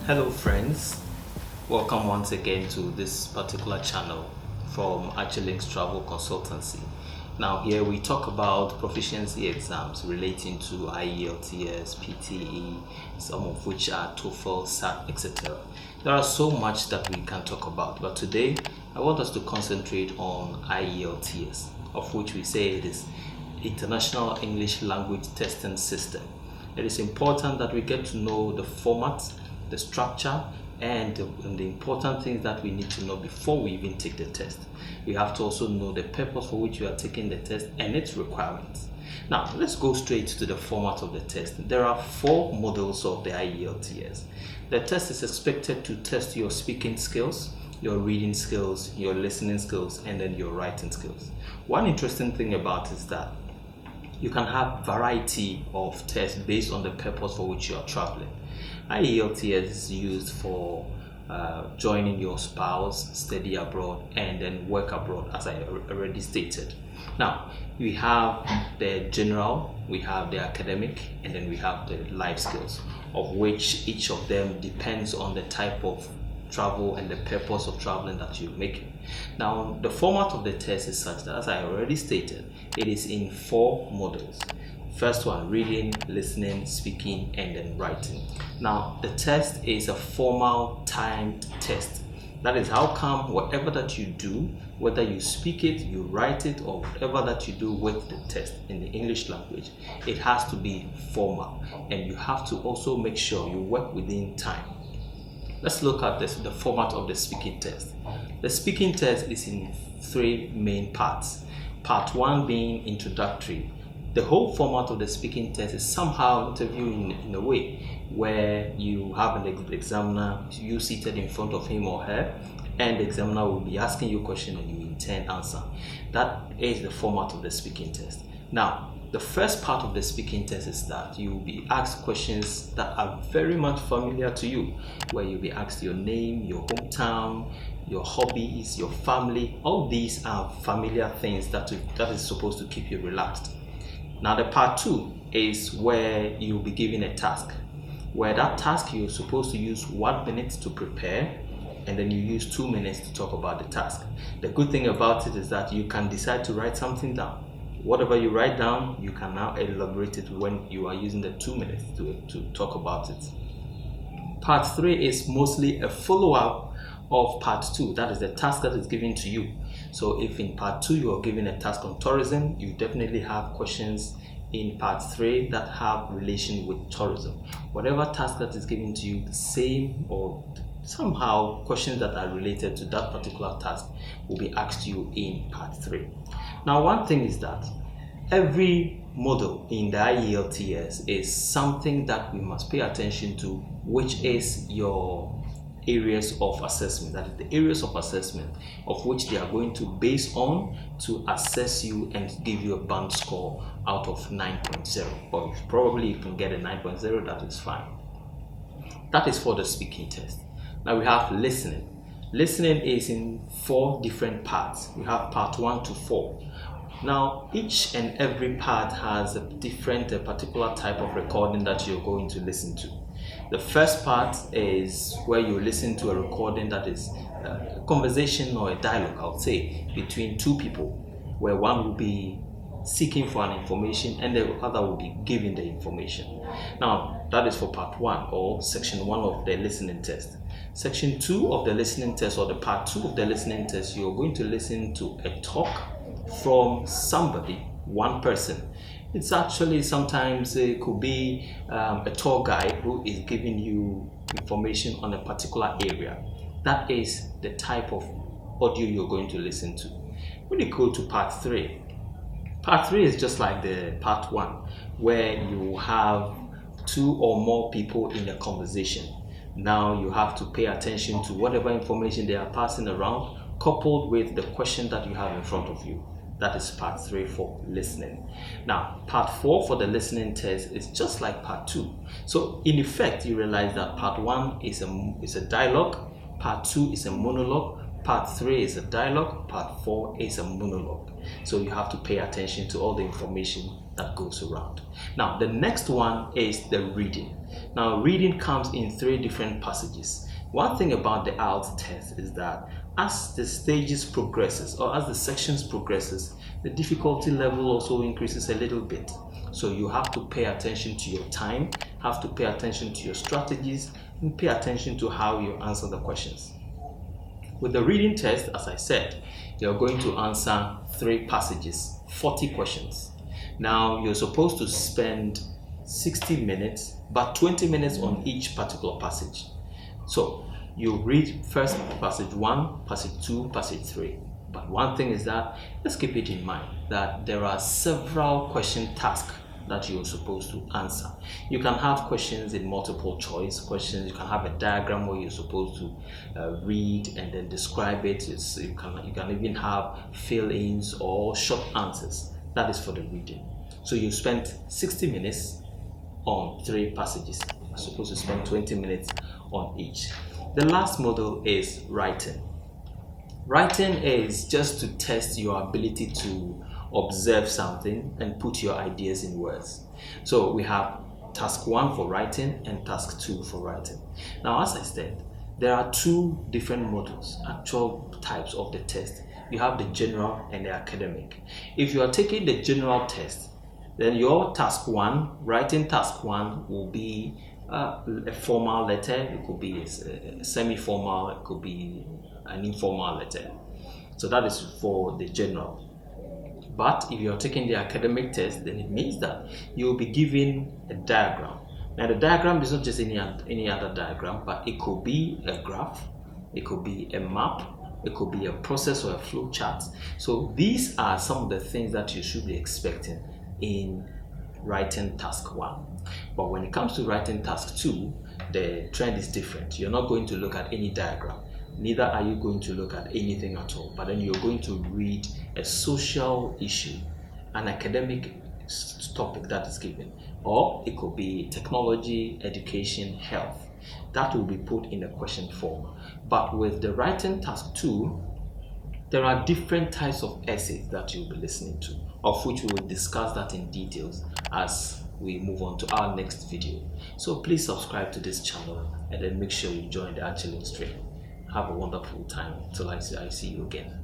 Hello friends, welcome once again to this particular channel from Achilinks Travel Consultancy. Now here we talk about proficiency exams relating to Ielts, PTE, some of which are TOEFL, SAT, etc. There are so much that we can talk about, but today I want us to concentrate on Ielts, of which we say it is International English Language Testing System. It is important that we get to know the format, the structure, and the important things that we need to know before we even take the test. We have to also know the purpose for which you are taking the test and its requirements. Now, let's go straight to the format of the test. There are 4 modules of the Ielts. The test is expected to test your speaking skills, your reading skills, your listening skills, and then your writing skills. One interesting thing about it is that you can have variety of tests based on the purpose for which you are traveling. Ielts is used for joining your spouse, study abroad, and then work abroad, as I already stated. Now, we have the general, we have the academic, and then we have the life skills, of which each of them depends on the type of travel and the purpose of traveling that you're making. Now, the format of the test is such that, as I already stated, it is in 4 modules. First one, reading, listening, speaking, and then writing. Now, the test is a formal timed test. That is how come whatever that you do, whether you speak it, you write it, or whatever that you do with the test in the English language, it has to be formal. And you have to also make sure you work within time. Let's look at this, the format of the speaking test. The speaking test is in 3 main parts. Part 1 being introductory. The whole format of the speaking test is somehow interviewing in a way where you have an examiner, you seated in front of him or her, and the examiner will be asking you a question and you in turn answer. That is the format of the speaking test. Now, the first part of the speaking test is that you will be asked questions that are very much familiar to you, where you'll be asked your name, your hometown, your hobbies, your family. All these are familiar things that is supposed to keep you relaxed. Now, the part 2 is where you'll be given a task, where that task you're supposed to use 1 minute to prepare, and then you use 2 minutes to talk about the task. The good thing about it is that you can decide to write something down. Whatever you write down, you can now elaborate it when you are using the 2 minutes to talk about it. Part 3 is mostly a follow-up of part 2. That is the task that is given to you. So if in part 2 you are given a task on tourism, you definitely have questions in part 3 that have relation with tourism. Whatever task that is given to you, the same or somehow questions that are related to that particular task will be asked you in part 3. Now, one thing is that every model in the Ielts is something that we must pay attention to, which is your areas of assessment. That is the areas of assessment of which they are going to base on to assess you and give you a band score out of 9.0. Or probably you can get a 9.0, that is fine. That is for the speaking test. Now we have listening. Listening is in 4 different parts. We have part 1 to 4. Now, each and every part has a different, a particular type of recording that you're going to listen to. The first part is where you listen to a recording that is a conversation or a dialogue, I would say, between 2 people, where one will be seeking for an information and the other will be giving the information. Now, that is for part 1 or section 1 of the listening test. Section 2 of the listening test, or the part 2 of the listening test, you're going to listen to a talk from somebody, one person. It's actually sometimes it could be a tour guide who is giving you information on a particular area. That is the type of audio you're going to listen to. When you go to part 3, part 3 is just like the part 1, where you have 2 or more people in a conversation. Now you have to pay attention to whatever information they are passing around, coupled with the question that you have in front of you. That is part 3 for listening. Now, part 4 for the listening test is just like part 2. So, in effect, you realize that part 1 is a dialogue, part 2 is a monologue, part 3 is a dialogue, part 4 is a monologue. So, you have to pay attention to all the information that goes around. Now, the next one is the reading. Now, reading comes in 3 different passages. One thing about the Ielts test is that as the stages progresses, or as the sections progresses, the difficulty level also increases a little bit. So you have to pay attention to your time, have to pay attention to your strategies, and pay attention to how you answer the questions. With the reading test, as I said, you're going to answer 3 passages, 40 questions. Now, you're supposed to spend 60 minutes, but 20 minutes on each particular passage. So, you read first passage 1, passage 2, passage 3. But one thing is that, let's keep it in mind, that there are several question tasks that you're supposed to answer. You can have questions in multiple choice questions. You can have a diagram where you're supposed to read and then describe it. You can even have fill-ins or short answers. That is for the reading. So you spent 60 minutes on 3 passages. You're supposed to spend 20 minutes on each. The last module is writing. Writing is just to test your ability to observe something and put your ideas in words. So we have task 1 for writing and task 2 for writing. Now, as I said, there are 2 different modules, actual types of the test. You have the general and the academic. If you are taking the general test, then your task 1, writing task 1, will be a formal letter. It could be a semi-formal, it could be an informal letter. So that is for the general. But if you're taking the academic test, then it means that you'll be given a diagram. Now, the diagram is not just any other diagram, but it could be a graph, it could be a map, it could be a process or a flow chart. So these are some of the things that you should be expecting in writing task 1. But when it comes to writing task 2, the trend is different. You're not going to look at any diagram. Neither are you going to look at anything at all, but then you're going to read a social issue, an academic topic that is given, or it could be technology, education, health. That will be put in a question form. But with the writing task 2, there are different types of essays that you'll be listening to, of which we will discuss that in details as we move on to our next video. So please subscribe to this channel and then make sure you join the Achilinks training. Have a wonderful time till I see you again.